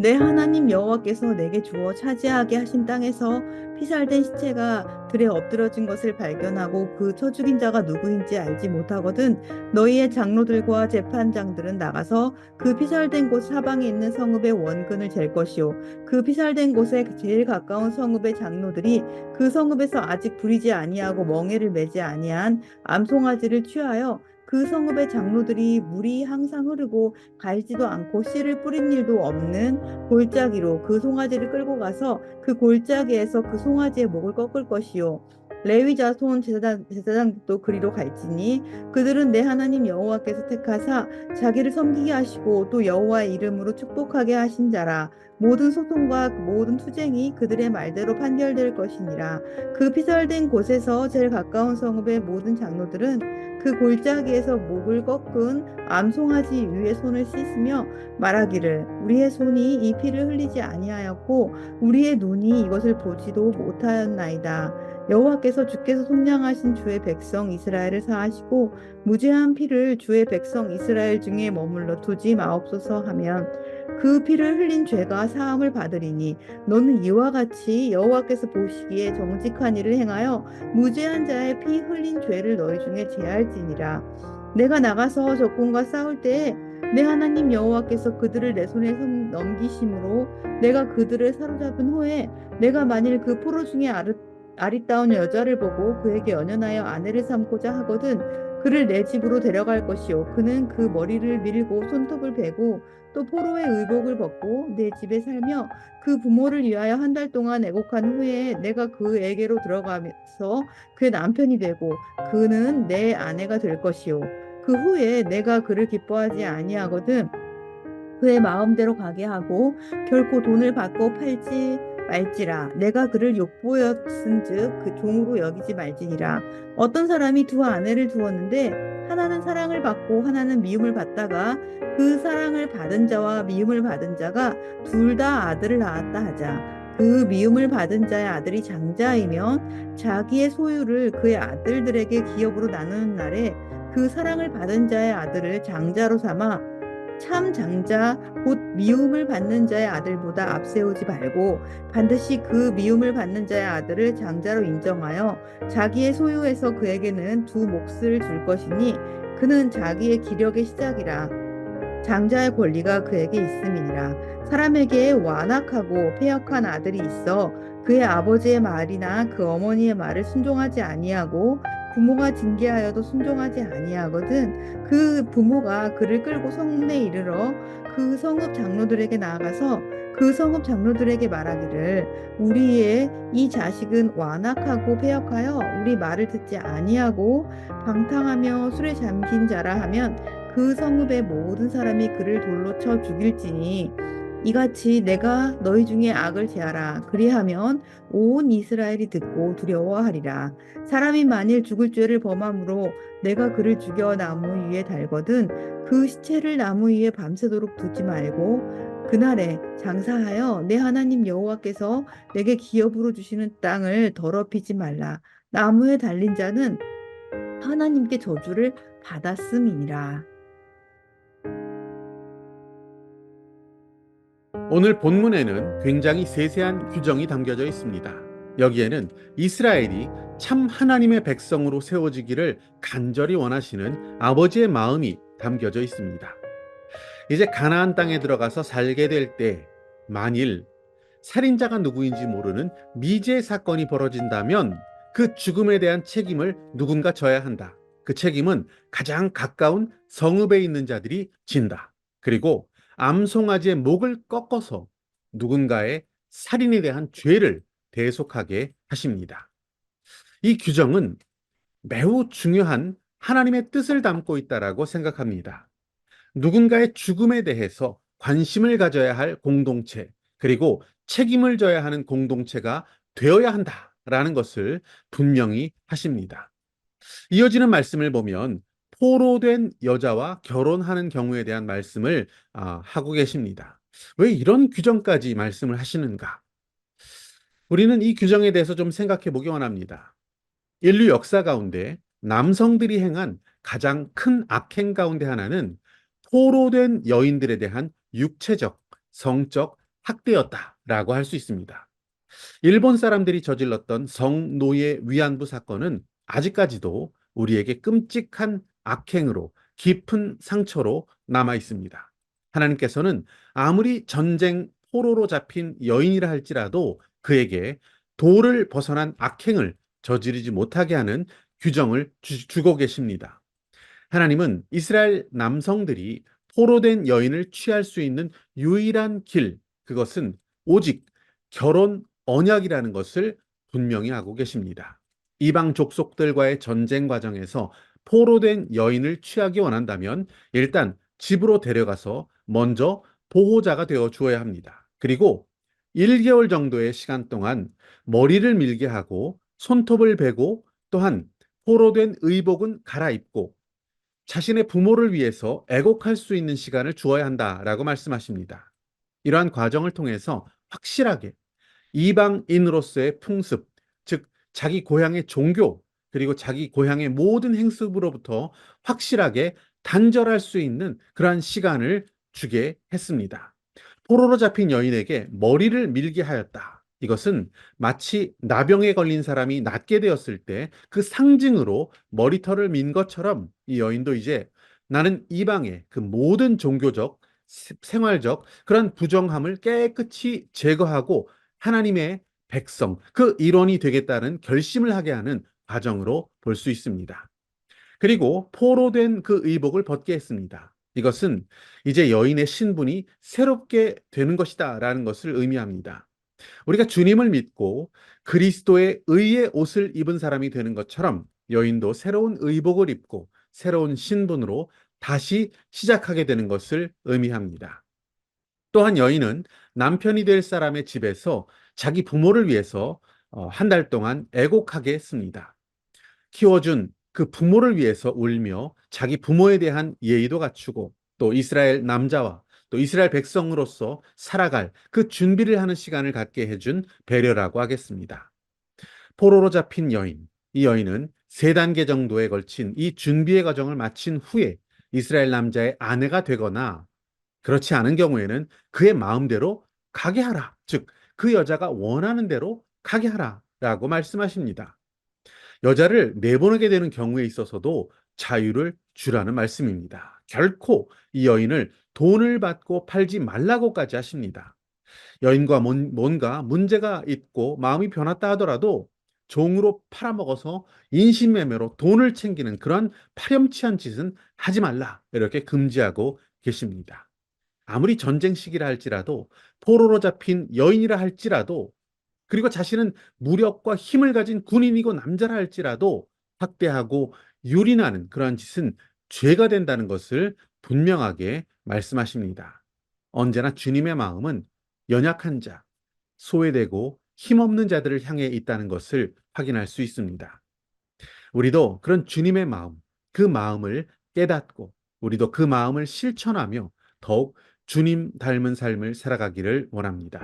내 하나님 여호와께서 내게 주어 차지하게 하신 땅에서 피살된 시체가 들에 엎드러진 것을 발견하고 그 쳐 죽인 자가 누구인지 알지 못하거든 너희의 장로들과 재판장들은 나가서 그 피살된 곳 사방에 있는 성읍의 원근을 잴 것이요 그 피살된 곳에 제일 가까운 성읍의 장로들이 그 성읍에서 아직 부리지 아니하고 멍에를 매지 아니한 암송아지를 취하여 그 성읍의 장로들이 물이 항상 흐르고 갈지도 않고 씨를 뿌린 일도 없는 골짜기로 그 송아지를 끌고 가서 그 골짜기에서 그 송아지의 목을 꺾을 것이요. 레위 자손 제사장도 그리로 갈지니 그들은 내 하나님 여호와께서 택하사 자기를 섬기게 하시고 또 여호와의 이름으로 축복하게 하신 자라. 모든 소송과 모든 투쟁이 그들의 말대로 판결될 것이니라. 그 피살된 곳에서 제일 가까운 성읍의 모든 장로들은 그 골짜기에서 목을 꺾은 암송아지 위에 손을 씻으며 말하기를 우리의 손이 이 피를 흘리지 아니하였고 우리의 눈이 이것을 보지도 못하였나이다. 여호와께서 주께서 속량하신 주의 백성 이스라엘을 사하시고 무죄한 피를 주의 백성 이스라엘 중에 머물러 두지 마옵소서 하면 그 피를 흘린 죄가 사함을 받으리니 너는 이와 같이 여호와께서 보시기에 정직한 일을 행하여 무죄한 자의 피 흘린 죄를 너희 중에 제할지니라. 내가 나가서 적군과 싸울 때에 내 하나님 여호와께서 그들을 내 손에 넘기심으로 내가 그들을 사로잡은 후에 내가 만일 그 포로 중에 아리따운 여자를 보고 그에게 연연하여 아내를 삼고자 하거든 그를 내 집으로 데려갈 것이요 그는 그 머리를 밀고 손톱을 베고 또 포로의 의복을 벗고 내 집에 살며 그 부모를 위하여 한 달 동안 애곡한 후에 내가 그에게로 들어가면서 그의 남편이 되고 그는 내 아내가 될 것이요 그 후에 내가 그를 기뻐하지 아니하거든 그의 마음대로 가게 하고 결코 돈을 받고 팔지 말지라 내가 그를 욕보였은즉 그 종으로 여기지 말지니라 어떤 사람이 두 아내를 두었는데 하나는 사랑을 받고 하나는 미움을 받다가 그 사랑을 받은 자와 미움을 받은 자가 둘 다 아들을 낳았다 하자 그 미움을 받은 자의 아들이 장자이면 자기의 소유를 그의 아들들에게 기업으로 나누는 날에 그 사랑을 받은 자의 아들을 장자로 삼아 참 장자 곧 미움을 받는 자의 아들보다 앞세우지 말고 반드시 그 미움을 받는 자의 아들을 장자로 인정하여 자기의 소유에서 그에게는 두 몫을 줄 것이니 그는 자기의 기력의 시작이라 장자의 권리가 그에게 있음이니라 사람에게 완악하고 패역한 아들이 있어 그의 아버지의 말이나 그 어머니의 말을 순종하지 아니하고 부모가 징계하여도 순종하지 아니하거든 그 부모가 그를 끌고 성문에 이르러 그 성읍 장로들에게 나아가서 그 성읍 장로들에게 말하기를 우리의 이 자식은 완악하고 패역하여 우리 말을 듣지 아니하고 방탕하며 술에 잠긴 자라 하면 그 성읍의 모든 사람이 그를 돌로 쳐 죽일지니 이같이 내가 너희 중에 악을 제하라 그리하면 온 이스라엘이 듣고 두려워하리라 사람이 만일 죽을 죄를 범함으로 내가 그를 죽여 나무 위에 달거든 그 시체를 나무 위에 밤새도록 두지 말고 그날에 장사하여 내 하나님 여호와께서 내게 기업으로 주시는 땅을 더럽히지 말라 나무에 달린 자는 하나님께 저주를 받았음이니라. 오늘 본문에는 굉장히 세세한 규정이 담겨져 있습니다. 여기에는 이스라엘이 참 하나님의 백성으로 세워지기를 간절히 원하시는 아버지의 마음이 담겨져 있습니다. 이제 가나안 땅에 들어가서 살게 될 때 만일 살인자가 누구인지 모르는 미제 사건이 벌어진다면 그 죽음에 대한 책임을 누군가 져야 한다. 그 책임은 가장 가까운 성읍에 있는 자들이 진다. 그리고 암송아지의 목을 꺾어서 누군가의 살인에 대한 죄를 대속하게 하십니다. 이 규정은 매우 중요한 하나님의 뜻을 담고 있다라고 생각합니다. 누군가의 죽음에 대해서 관심을 가져야 할 공동체, 그리고 책임을 져야 하는 공동체가 되어야 한다라는 것을 분명히 하십니다. 이어지는 말씀을 보면 포로된 여자와 결혼하는 경우에 대한 말씀을 하고 계십니다. 왜 이런 규정까지 말씀을 하시는가? 우리는 이 규정에 대해서 좀 생각해 보기 원합니다. 인류 역사 가운데 남성들이 행한 가장 큰 악행 가운데 하나는 포로된 여인들에 대한 육체적, 성적 학대였다라고 할 수 있습니다. 일본 사람들이 저질렀던 성노예 위안부 사건은 아직까지도 우리에게 끔찍한 악행으로 깊은 상처로 남아 있습니다. 하나님께서는 아무리 전쟁 포로로 잡힌 여인이라 할지라도 그에게 도를 벗어난 악행을 저지르지 못하게 하는 규정을 주고 계십니다. 하나님은 이스라엘 남성들이 포로된 여인을 취할 수 있는 유일한 길, 그것은 오직 결혼 언약이라는 것을 분명히 하고 계십니다. 이방 족속들과의 전쟁 과정에서 포로된 여인을 취하기 원한다면 일단 집으로 데려가서 먼저 보호자가 되어 주어야 합니다. 그리고 1개월 정도의 시간 동안 머리를 밀게 하고 손톱을 베고 또한 포로된 의복은 갈아입고 자신의 부모를 위해서 애곡할 수 있는 시간을 주어야 한다라고 말씀하십니다. 이러한 과정을 통해서 확실하게 이방인으로서의 풍습, 즉 자기 고향의 종교, 그리고 자기 고향의 모든 행습으로부터 확실하게 단절할 수 있는 그러한 시간을 주게 했습니다. 포로로 잡힌 여인에게 머리를 밀게 하였다. 이것은 마치 나병에 걸린 사람이 낫게 되었을 때 그 상징으로 머리털을 민 것처럼 이 여인도 이제 나는 이방의 그 모든 종교적, 생활적 그런 부정함을 깨끗이 제거하고 하나님의 백성, 그 일원이 되겠다는 결심을 하게 하는 과정으로 볼 수 있습니다. 그리고 포로된 그 의복을 벗게 했습니다. 이것은 이제 여인의 신분이 새롭게 되는 것이다라는 것을 의미합니다. 우리가 주님을 믿고 그리스도의 의의 옷을 입은 사람이 되는 것처럼 여인도 새로운 의복을 입고 새로운 신분으로 다시 시작하게 되는 것을 의미합니다. 또한 여인은 남편이 될 사람의 집에서 자기 부모를 위해서 한 달 동안 애곡하게 했습니다. 키워준 그 부모를 위해서 울며 자기 부모에 대한 예의도 갖추고 또 이스라엘 남자와 또 이스라엘 백성으로서 살아갈 그 준비를 하는 시간을 갖게 해준 배려라고 하겠습니다. 포로로 잡힌 여인, 이 여인은 세 단계 정도에 걸친 이 준비의 과정을 마친 후에 이스라엘 남자의 아내가 되거나 그렇지 않은 경우에는 그의 마음대로 가게 하라. 즉, 그 여자가 원하는 대로 가게 하라. 라고 말씀하십니다. 여자를 내보내게 되는 경우에 있어서도 자유를 주라는 말씀입니다. 결코 이 여인을 돈을 받고 팔지 말라고까지 하십니다. 여인과 뭔가 문제가 있고 마음이 변했다 하더라도 종으로 팔아먹어서 인신매매로 돈을 챙기는 그런 파렴치한 짓은 하지 말라. 이렇게 금지하고 계십니다. 아무리 전쟁 시기라 할지라도 포로로 잡힌 여인이라 할지라도 그리고 자신은 무력과 힘을 가진 군인이고 남자라 할지라도 학대하고 유린하는 그러한 짓은 죄가 된다는 것을 분명하게 말씀하십니다. 언제나 주님의 마음은 연약한 자, 소외되고 힘없는 자들을 향해 있다는 것을 확인할 수 있습니다. 우리도 그런 주님의 마음, 그 마음을 깨닫고 우리도 그 마음을 실천하며 더욱 주님 닮은 삶을 살아가기를 원합니다.